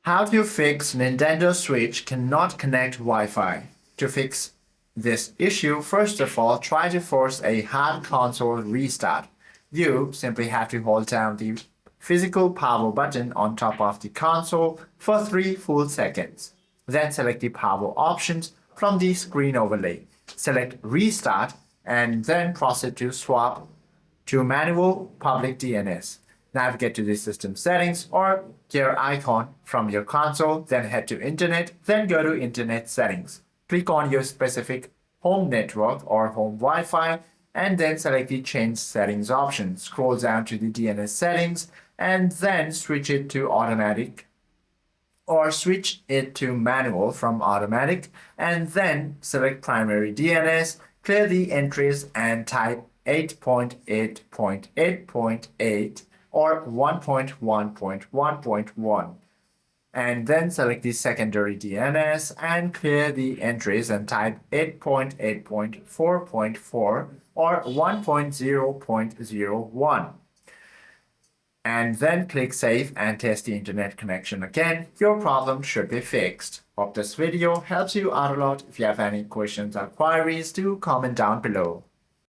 How to fix Nintendo Switch cannot connect Wi-Fi. To fix this issue, first of all, try to force a hard console restart. You simply have to hold down the physical power button on top of the console for 3 full seconds. Then select the power options from the screen overlay. Select Restart and then proceed to swap to manual public DNS. Navigate to the system settings or gear icon from your console, then head to Internet, then go to Internet settings. Click on your specific home network or home Wi-Fi and then select the change settings option. Scroll down to the DNS settings and then switch it to automatic or switch it to manual from automatic and then select primary DNS, clear the entries and type 8.8.8.8 or 1.1.1.1 and then select the secondary DNS and clear the entries and type 8.8.4.4 or 1.0.01 and then click save and test the internet connection again. Your problem should be fixed. Hope this video helps you out a lot. If you have any questions or queries, do comment down below.